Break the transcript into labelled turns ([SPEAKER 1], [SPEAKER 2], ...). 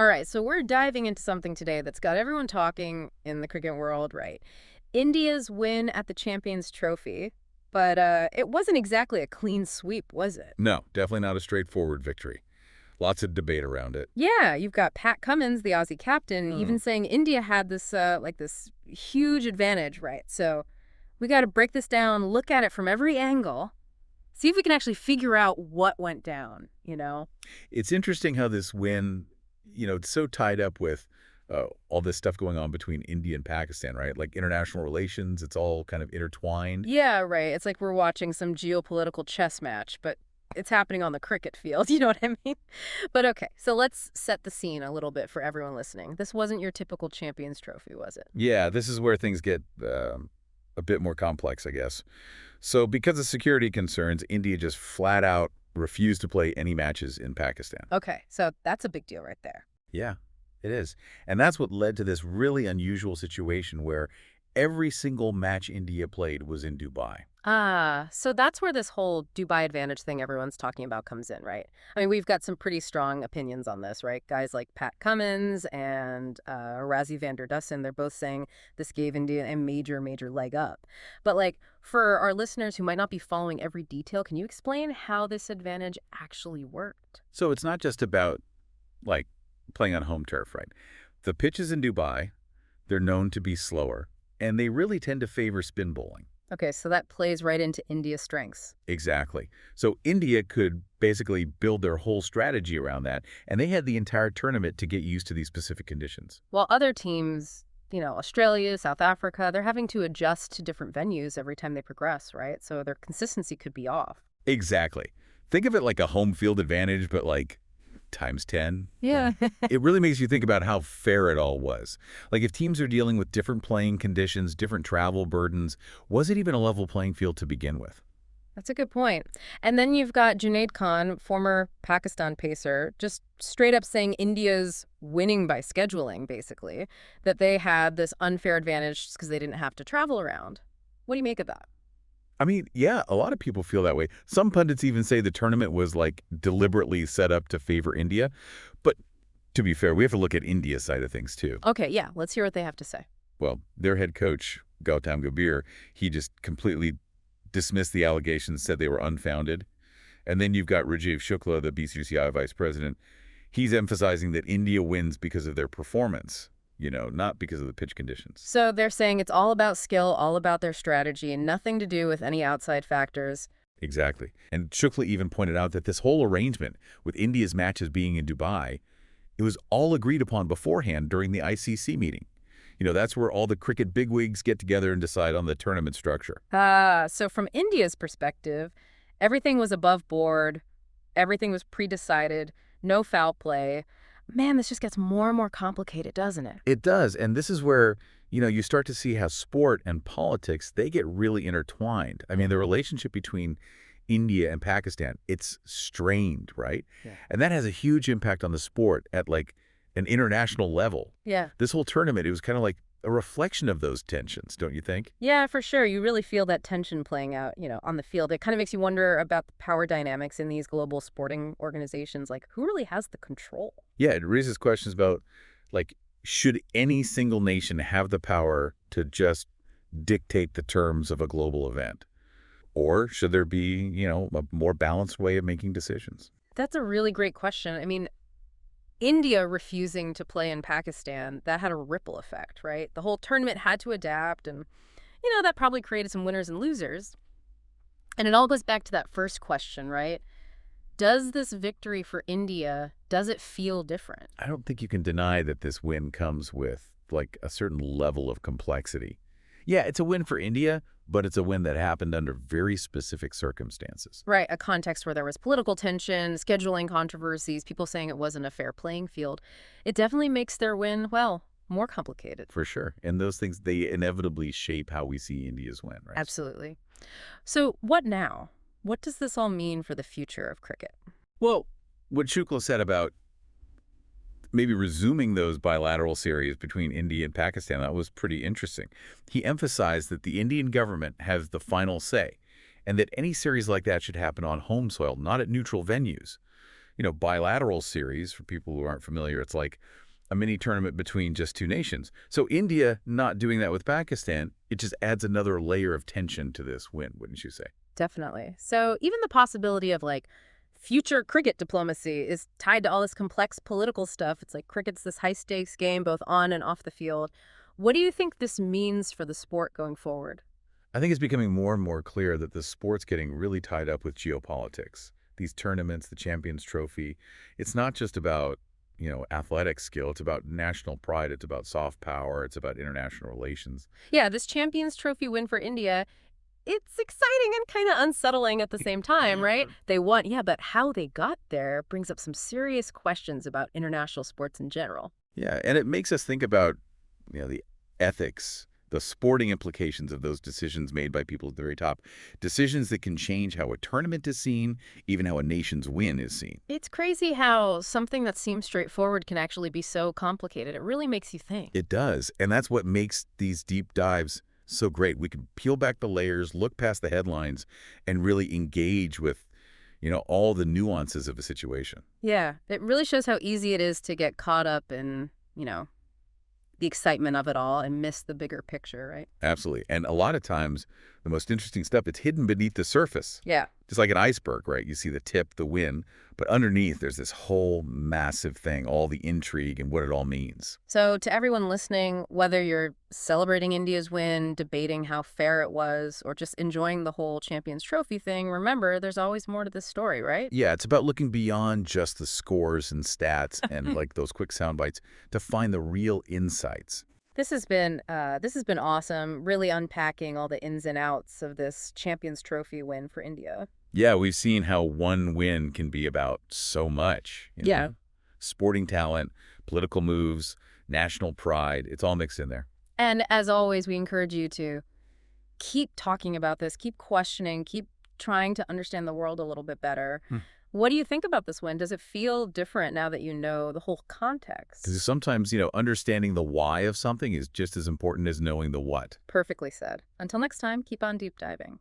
[SPEAKER 1] All right, so we're diving into something today that's got everyone talking in the cricket world, right? India's win at the Champions Trophy, but it wasn't exactly a clean sweep, was it?
[SPEAKER 2] No, definitely not a straightforward victory. Lots of debate around it.
[SPEAKER 1] Yeah, you've got Pat Cummins, the Aussie captain,
[SPEAKER 2] Hmm.
[SPEAKER 1] even saying India had this huge advantage, right? So we got to break this down, look at it from every angle, see if we can actually figure out what went down.
[SPEAKER 2] It's interesting how this win, it's so tied up with all this stuff going on between India and Pakistan, right? Like international relations, it's all kind of intertwined.
[SPEAKER 1] Yeah, right. It's like we're watching some geopolitical chess match, but it's happening on the cricket field. You know what I mean? But okay, so let's set the scene a little bit for everyone listening. This wasn't your typical Champions Trophy, was it?
[SPEAKER 2] Yeah, this is where things get a bit more complex, I guess. So because of security concerns, India just flat out refused to play any matches in Pakistan.
[SPEAKER 1] Okay, so that's a big deal right there.
[SPEAKER 2] Yeah, it is. And that's what led to this really unusual situation where every single match India played was in Dubai.
[SPEAKER 1] Ah, so that's where this whole Dubai advantage thing everyone's talking about comes in, right? I mean, we've got some pretty strong opinions on this, right? Guys like Pat Cummins and Razi van der Dussen, they're both saying this gave India a major, major leg up. But like, for our listeners who might not be following every detail, can you explain how this advantage actually worked?
[SPEAKER 2] So it's not just about, like, playing on home turf, right? The pitches in Dubai, they're known to be slower, and they really tend to favor spin bowling.
[SPEAKER 1] Okay, so that plays right into India's strengths.
[SPEAKER 2] Exactly. So India could basically build their whole strategy around that, and they had the entire tournament to get used to these specific conditions.
[SPEAKER 1] While other teams, Australia, South Africa, they're having to adjust to different venues every time they progress, right? So their consistency could be off.
[SPEAKER 2] Exactly. Think of it like a home field advantage, but like times 10.
[SPEAKER 1] Yeah.
[SPEAKER 2] It really makes you think about how fair it all was. Like if teams are dealing with different playing conditions, different travel burdens, was it even a level playing field to begin with?
[SPEAKER 1] That's a good point. And then you've got Junaid Khan, former Pakistan pacer, just straight up saying India's winning by scheduling, basically, that they had this unfair advantage just because they didn't have to travel around. What do you make of that?
[SPEAKER 2] I mean, yeah, a lot of people feel that way. Some pundits even say the tournament was like deliberately set up to favor India. But to be fair, we have to look at India's side of things too.
[SPEAKER 1] Okay, yeah, let's hear what they have to say.
[SPEAKER 2] Well, their head coach, Gautam Gambhir, he just completely dismissed the allegations, said they were unfounded. And then you've got Rajiv Shukla, the BCCI vice president. He's emphasizing that India wins because of their performance, not because of the pitch conditions.
[SPEAKER 1] So they're saying it's all about skill, all about their strategy, and nothing to do with any outside factors.
[SPEAKER 2] Exactly. And Shukla even pointed out that this whole arrangement with India's matches being in Dubai, it was all agreed upon beforehand during the ICC meeting. That's where all the cricket bigwigs get together and decide on the tournament structure.
[SPEAKER 1] So from India's perspective, everything was above board, everything was pre-decided, no foul play. Man, this just gets more and more complicated, doesn't it?
[SPEAKER 2] It does. And this is where, you start to see how sport and politics, they get really intertwined. I mean, the relationship between India and Pakistan, it's strained, right?
[SPEAKER 1] Yeah.
[SPEAKER 2] And that has a huge impact on the sport at like an international level.
[SPEAKER 1] Yeah.
[SPEAKER 2] This whole tournament, it was kind of like a reflection of those tensions, don't you think?
[SPEAKER 1] Yeah, for sure. You really feel that tension playing out, on the field. It kind of makes you wonder about the power dynamics in these global sporting organizations. Like, who really has the control?
[SPEAKER 2] Yeah, it raises questions about, like, should any single nation have the power to just dictate the terms of a global event? Or should there be, a more balanced way of making decisions?
[SPEAKER 1] That's a really great question. I mean, India refusing to play in Pakistan, that had a ripple effect, right? The whole tournament had to adapt, and, that probably created some winners and losers. And it all goes back to that first question, right? Does this victory for India, does it feel different?
[SPEAKER 2] I don't think you can deny that this win comes with, like, a certain level of complexity. Yeah, it's a win for India, but it's a win that happened under very specific circumstances.
[SPEAKER 1] Right, a context where there was political tension, scheduling controversies, people saying it wasn't a fair playing field. It definitely makes their win, well, more complicated.
[SPEAKER 2] For sure. And those things, they inevitably shape how we see India's win, right?
[SPEAKER 1] Absolutely. So what now? What does this all mean for the future of cricket?
[SPEAKER 2] Well, what Shukla said about maybe resuming those bilateral series between India and Pakistan, that was pretty interesting. He emphasized that the Indian government has the final say and that any series like that should happen on home soil, not at neutral venues. bilateral series, for people who aren't familiar, it's like a mini tournament between just two nations. So India not doing that with Pakistan, it just adds another layer of tension to this win, wouldn't you say?
[SPEAKER 1] Definitely. So even the possibility of like future cricket diplomacy is tied to all this complex political stuff. It's like cricket's this high stakes game, both on and off the field. What do you think this means for the sport going forward?
[SPEAKER 2] I think it's becoming more and more clear that the sport's getting really tied up with geopolitics. These tournaments, the Champions Trophy, it's not just about, athletic skill. It's about national pride. It's about soft power. It's about international relations.
[SPEAKER 1] Yeah, this Champions Trophy win for India, it's exciting and kind of unsettling at the same time, right? They won, yeah, but how they got there brings up some serious questions about international sports in general.
[SPEAKER 2] Yeah, and it makes us think about, the ethics, the sporting implications of those decisions made by people at the very top. Decisions that can change how a tournament is seen, even how a nation's win is seen.
[SPEAKER 1] It's crazy how something that seems straightforward can actually be so complicated. It really makes you think.
[SPEAKER 2] It does, and that's what makes these deep dives so great. We can peel back the layers, look past the headlines, and really engage with, all the nuances of a situation.
[SPEAKER 1] Yeah, it really shows how easy it is to get caught up in, the excitement of it all and miss the bigger picture, right?
[SPEAKER 2] Absolutely. And a lot of times, the most interesting stuff, it's hidden beneath the surface.
[SPEAKER 1] Yeah.
[SPEAKER 2] Just like an iceberg, right? You see the tip, the win, but underneath there's this whole massive thing, all the intrigue and what it all means.
[SPEAKER 1] So to everyone listening, whether you're celebrating India's win, debating how fair it was, or just enjoying the whole Champions Trophy thing, remember, there's always more to this story, right?
[SPEAKER 2] Yeah, it's about looking beyond just the scores and stats and like those quick sound bites to find the real insights.
[SPEAKER 1] This has been awesome, really unpacking all the ins and outs of this Champions Trophy win for India.
[SPEAKER 2] Yeah, we've seen how one win can be about so much.
[SPEAKER 1] Yeah.
[SPEAKER 2] Sporting talent, political moves, national pride. It's all mixed in there.
[SPEAKER 1] And as always, we encourage you to keep talking about this, keep questioning, keep trying to understand the world a little bit better. What do you think about this win? Does it feel different now that you know the whole context?
[SPEAKER 2] Because sometimes, understanding the why of something is just as important as knowing the what.
[SPEAKER 1] Perfectly said. Until next time, keep on deep diving.